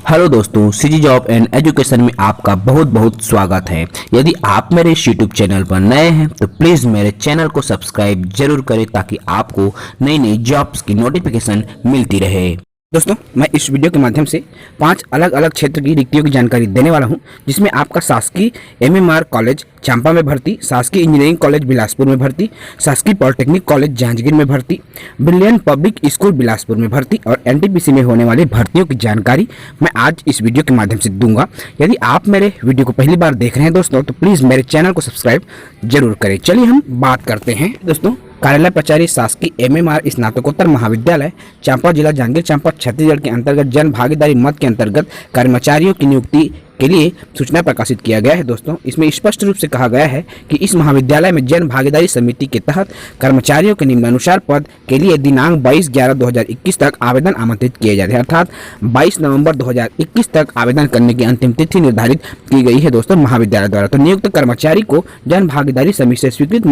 Hello दोस्तों, CG job and education में आपका बहुत बहुत स्वागत है। यदि आप मेरे इस यूट्यूब चैनल पर नए हैं तो प्लीज़ मेरे चैनल को सब्सक्राइब जरूर करें ताकि आपको नई नई जॉब्स की नोटिफिकेशन मिलती रहे। दोस्तों, मैं इस वीडियो के माध्यम से 5 अलग अलग क्षेत्र की रिक्तियों की जानकारी देने वाला हूं, जिसमें आपका शासकीय एमएमआर कॉलेज चांपा में भर्ती, शासकीय इंजीनियरिंग कॉलेज बिलासपुर में भर्ती, शासकीय पॉलिटेक्निक कॉलेज जांजगीर में भर्ती, ब्रिलियंट पब्लिक स्कूल बिलासपुर में भर्ती और एनटीपीसी में होने वाली भर्तियों की जानकारी मैं आज इस वीडियो के माध्यम से दूंगा। यदि आप मेरे वीडियो को पहली बार देख रहे हैं दोस्तों, तो प्लीज़ मेरे चैनल को सब्सक्राइब जरूर करें। चलिए हम बात करते हैं दोस्तों। कार्यालय प्राचार्य शासकीय एमएमआर स्नातकोत्तर महाविद्यालय चांपा जिला जांजगीर चांपा छत्तीसगढ़ के अंतर्गत जन भागीदारी मद के अंतर्गत कर्मचारियों की नियुक्ति के लिए सूचना प्रकाशित किया गया है। दोस्तों, इसमें स्पष्ट रूप से कहा गया है कि इस महाविद्यालय में जन भागीदारी समिति के तहत कर्मचारियों के निम्नानुसार पद के लिए दिनांक 22/11/2021 तक आवेदन आमंत्रित किए जाते हैं, अर्थात 22 नवंबर 2021 तक आवेदन करने की अंतिम तिथि निर्धारित की गई है दोस्तों महाविद्यालय द्वारा। तो नियुक्त कर्मचारी को जन भागीदारी समिति से स्वीकृत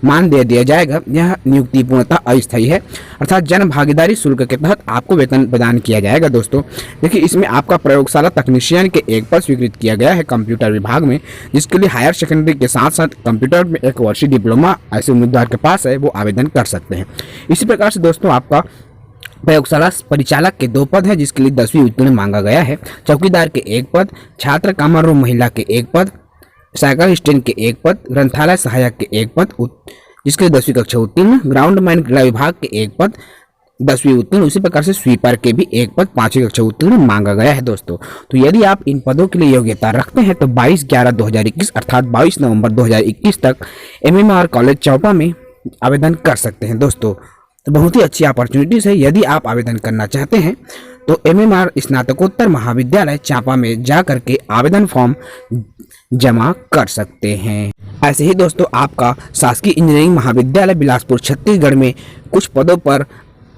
मान दे दिया जाएगा। यह नियुक्ति पूर्णतः अस्थायी है, अर्थात जन भागीदारी शुल्क के तहत आपको वेतन प्रदान किया जाएगा। दोस्तों देखिए, इसमें आपका प्रयोगशाला तकनीशियन के एक स्वीकृत किया गया है कंप्यूटर विभाग में, जिसके लिए हायर सेकेंडरी के साथ साथ कंप्यूटर में 1 वर्षीय डिप्लोमा ऐसे उम्मीदवार के पास है वो आवेदन कर सकते हैं। इसी प्रकार से दोस्तों आपका प्रयोगशाला परिचालक के 2 पद है, जिसके लिए 10वीं उत्तीर्ण मांगा गया है। चौकीदार के 1 पद, छात्र कामर रूम महिला के 1 पद, साइकिल स्टैंड के 1 पद, ग्रंथालय सहायक के 1 पद जिसके लिए 10वीं कक्षा उत्तीर्ण, ग्राउंड मैन क्रीड़ा विभाग के 1 पद 10वीं उत्तीर्ण, उसी प्रकार से स्वीपर के भी 1 पद 5वीं कक्षा उत्तीर्ण मांगा गया है। दोस्तों तो यदि आप इन पदों के लिए योग्यता रखते हैं तो 22/11/2021 अर्थात 22 नवंबर 2021 तक एमएमआर कॉलेज चांपा में आवेदन कर सकते हैं। दोस्तों तो बहुत ही अच्छी अपॉर्चुनिटीज है। यदि आप आवेदन करना चाहते हैं तो एमएमआर स्नातकोत्तर महाविद्यालय चांपा में जा करके आवेदन फॉर्म जमा कर सकते हैं। ऐसे ही दोस्तों आपका शासकीय इंजीनियरिंग महाविद्यालय बिलासपुर छत्तीसगढ़ में कुछ पदों पर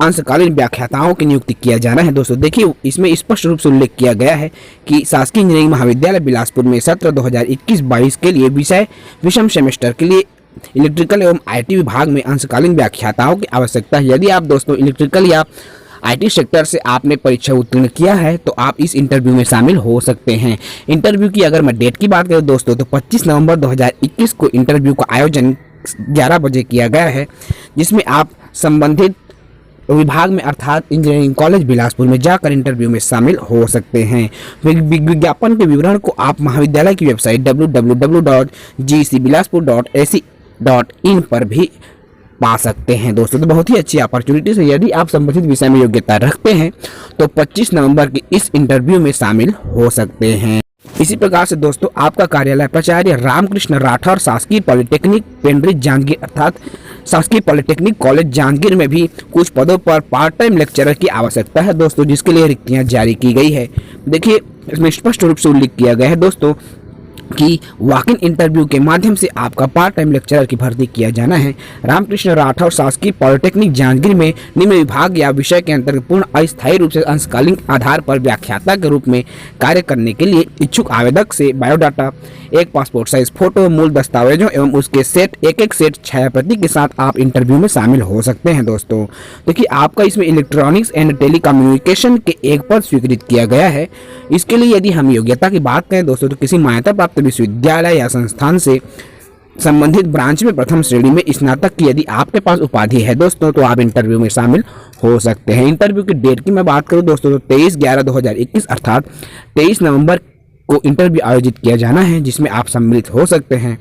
अंशकालीन व्याख्याताओं की नियुक्ति किया जाना है। दोस्तों देखिए, इसमें स्पष्ट रूप से उल्लेख किया गया है कि शासकीय इंजीनियरिंग महाविद्यालय बिलासपुर में सत्र 2021-22 के लिए विषय विषम सेमेस्टर के लिए इलेक्ट्रिकल एवं आईटी विभाग में अंशकालीन व्याख्याताओं की आवश्यकता है। यदि आप दोस्तों इलेक्ट्रिकल या आईटी सेक्टर से आपने परीक्षा उत्तीर्ण किया है तो आप इस इंटरव्यू में शामिल हो सकते हैं। इंटरव्यू की अगर मैं डेट की बात करूं दोस्तों तो 25 नवंबर 2021 को इंटरव्यू का आयोजन 11 बजे किया गया है, जिसमें आप संबंधित विभाग में अर्थात इंजीनियरिंग कॉलेज बिलासपुर में जाकर इंटरव्यू में शामिल हो सकते हैं। विज्ञापन के विवरण को आप महाविद्यालय की वेबसाइट www.gcbilaspur.ac.in पर भी पा सकते हैं। दोस्तों तो बहुत ही अच्छी अपॉर्चुनिटी है। यदि आप संबंधित विषय में योग्यता रखते हैं तो 25 नवंबर की इस इंटरव्यू में शामिल हो सकते हैं। इसी प्रकार से दोस्तों आपका कार्यालय प्राचार्य रामकृष्ण राठौर शासकीय पॉलिटेक्निक पेंड्री जांजगीर अर्थात शासकीय पॉलिटेक्निक कॉलेज जांजगीर में भी कुछ पदों पर पार्ट टाइम लेक्चरर की आवश्यकता है दोस्तों, जिसके लिए रिक्तियां जारी की गई है। देखिए, इसमें स्पष्ट रूप से उल्लेख किया गया है दोस्तों कि वॉक इन इंटरव्यू के माध्यम से आपका पार्ट टाइम लेक्चरर की भर्ती किया जाना है। रामकृष्ण राठौर शासकीय पॉलिटेक्निक जांजगीर में निम्न विभाग या विषय के अंतर्गत पूर्ण अस्थायी रूप से अंशकालीन आधार पर व्याख्याता के रूप में कार्य करने के लिए इच्छुक आवेदक से बायोडाटा, 1 पासपोर्ट साइज फोटो, मूल दस्तावेजों एवं उसके सेट एक सेट छायाप्रति के साथ आप इंटरव्यू में शामिल हो सकते हैं। दोस्तों देखिए, आपका इसमें इलेक्ट्रॉनिक्स एंड टेलीकम्युनिकेशन के 1 पद स्वीकृत किया गया है। इसके लिए यदि हम योग्यता की बात करें दोस्तों तो किसी मान्यता प्राप्त विश्वविद्यालय या संस्थान से संबंधित ब्रांच में प्रथम श्रेणी में स्नातक की यदि आपके पास उपाधि है दोस्तों तो आप इंटरव्यू में शामिल हो सकते हैं। इंटरव्यू की डेट की मैं बात करूं दोस्तों तो 23/11/2021 अर्थात 23 नवंबर को इंटरव्यू आयोजित किया जाना है, जिसमें आप सम्मिलित हो सकते हैं।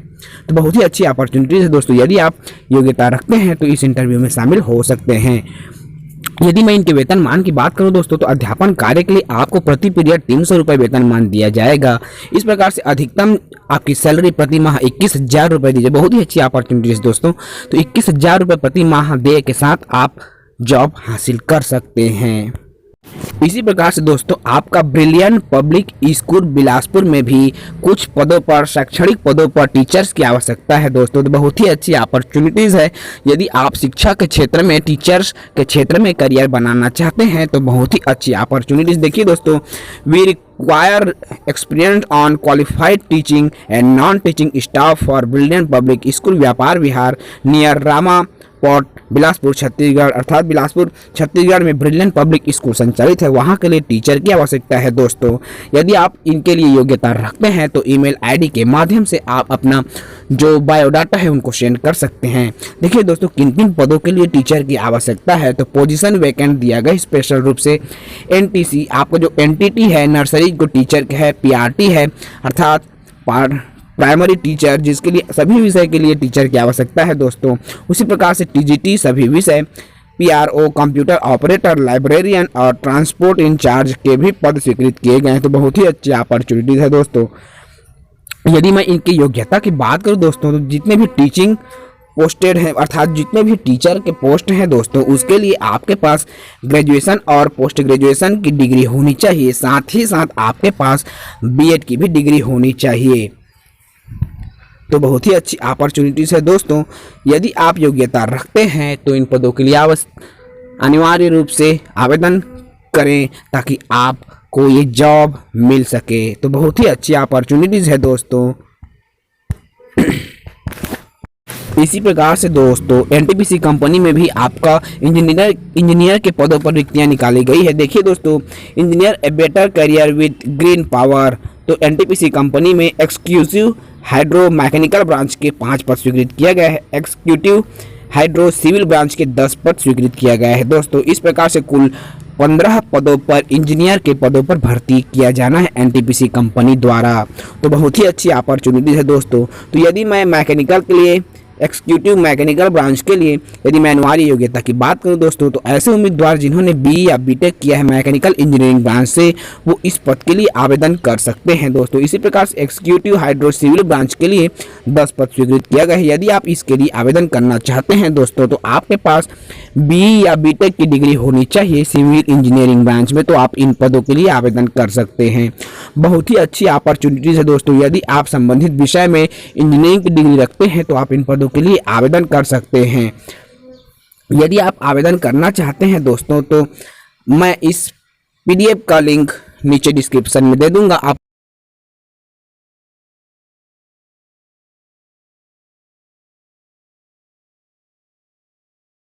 तो बहुत ही अच्छी अपॉर्चुनिटी है दोस्तों। यदि आप योग्यता रखते हैं तो इस इंटरव्यू में शामिल हो सकते हैं। यदि मैं इनके वेतनमान की बात करूं दोस्तों तो अध्यापन कार्य के लिए आपको प्रति पीरियड 300 रुपये वेतनमान दिया जाएगा। इस प्रकार से अधिकतम आपकी सैलरी प्रति माह 21,000 रुपये दीजिए। बहुत ही अच्छी अपॉर्चुनिटी है दोस्तों। तो 21,000 रुपये प्रति माह देय के साथ आप जॉब हासिल कर सकते हैं। इसी प्रकार से दोस्तों आपका ब्रिलियंट पब्लिक स्कूल बिलासपुर में भी कुछ पदों पर शैक्षणिक पदों पर टीचर्स की आवश्यकता है दोस्तों। तो बहुत ही अच्छी अपॉर्चुनिटीज़ है। यदि आप शिक्षा के क्षेत्र में टीचर्स के क्षेत्र में करियर बनाना चाहते हैं तो बहुत ही अच्छी अपॉर्चुनिटीज़। देखिए दोस्तों, we require experience on qualified teaching and non teaching staff for brilliant public school Vyapar Vihar near Rama port Bilaspur Chhattisgarh, अर्थात बिलासपुर छत्तीसगढ़ में ब्रिलियंट पब्लिक स्कूल संचालित है, वहाँ के लिए टीचर की आवश्यकता है दोस्तों। यदि आप इनके लिए योग्यता रखते हैं तो ईमेल आईडी के माध्यम से आप अपना जो बायोडाटा है उनको सेंड कर सकते हैं। देखिए दोस्तों, किन किन पदों के लिए टीचर की आवश्यकता है, तो पोजीशन वैकेंट दिया गया स्पेशल रूप से एनटीसी, आपका जो एनटीटी है नर्सरी को टीचर है, पीआरटी है अर्थात प्राइमरी टीचर जिसके लिए सभी विषय के लिए टीचर की आवश्यकता है दोस्तों। उसी प्रकार से टीजीटी सभी विषय, पीआरओ, कंप्यूटर ऑपरेटर, लाइब्रेरियन और ट्रांसपोर्ट इंचार्ज के भी पद स्वीकृत किए गए हैं। तो बहुत ही अच्छी अपॉर्चुनिटीज है दोस्तों। यदि मैं इनकी योग्यता की बात करूं दोस्तों, तो जितने भी टीचिंग पोस्टेड हैं अर्थात जितने भी टीचर के पोस्ट हैं दोस्तों, उसके लिए आपके पास ग्रेजुएशन और पोस्ट ग्रेजुएशन की डिग्री होनी चाहिए, साथ ही साथ आपके पास बीएड की भी डिग्री होनी चाहिए। तो बहुत ही अच्छी अपॉर्चुनिटीज है दोस्तों। यदि आप योग्यता रखते हैं तो इन पदों के लिए अनिवार्य रूप से आवेदन करें ताकि आपको ये जॉब मिल सके। तो बहुत ही अच्छी अपॉर्चुनिटीज है दोस्तों। इसी प्रकार से दोस्तों एनटीपीसी कंपनी में भी आपका इंजीनियर के पदों पर रिक्तियां निकाली गई है। देखिए दोस्तों, engineer a better career with green power, तो एनटीपीसी कंपनी में एक्सक्लूसिव हाइड्रो मैकेनिकल ब्रांच के 5 पद स्वीकृत किया गया है, एक्सिक्यूटिव हाइड्रो सिविल ब्रांच के 10 पद स्वीकृत किया गया है दोस्तों। इस प्रकार से कुल 15 पदों पर इंजीनियर के पदों पर भर्ती किया जाना है एनटीपीसी कंपनी द्वारा। तो बहुत ही अच्छी अपॉर्चुनिटी है दोस्तों। तो यदि मैं मैकेनिकल के लिए एक्सिक्यूटिव मैकेनिकल ब्रांच के लिए यदि मैं अनिवार्य योग्यता की बात करूं दोस्तों, तो ऐसे उम्मीदवार जिन्होंने बीई या बीटेक किया है मैकेनिकल इंजीनियरिंग ब्रांच से, वो इस पद के लिए आवेदन कर सकते हैं दोस्तों। इसी प्रकार से एक्सिक्यूटिव हाइड्रो सिविल ब्रांच के लिए 10 पद स्वीकृत किया गया है। यदि आप इसके लिए आवेदन करना चाहते हैं दोस्तों, तो आपके पास बीई या बीटेक की डिग्री होनी चाहिए सिविल इंजीनियरिंग ब्रांच में, तो आप इन पदों के लिए आवेदन कर सकते हैं। बहुत ही अच्छी अपॉर्चुनिटीज है दोस्तों। यदि आप संबंधित विषय में इंजीनियरिंग की डिग्री रखते हैं तो आप इन पदों के लिए आवेदन कर सकते हैं। यदि आप आवेदन करना चाहते हैं दोस्तों, तो मैं इस पीडीएफ का लिंक नीचे डिस्क्रिप्शन में दे दूंगा। आप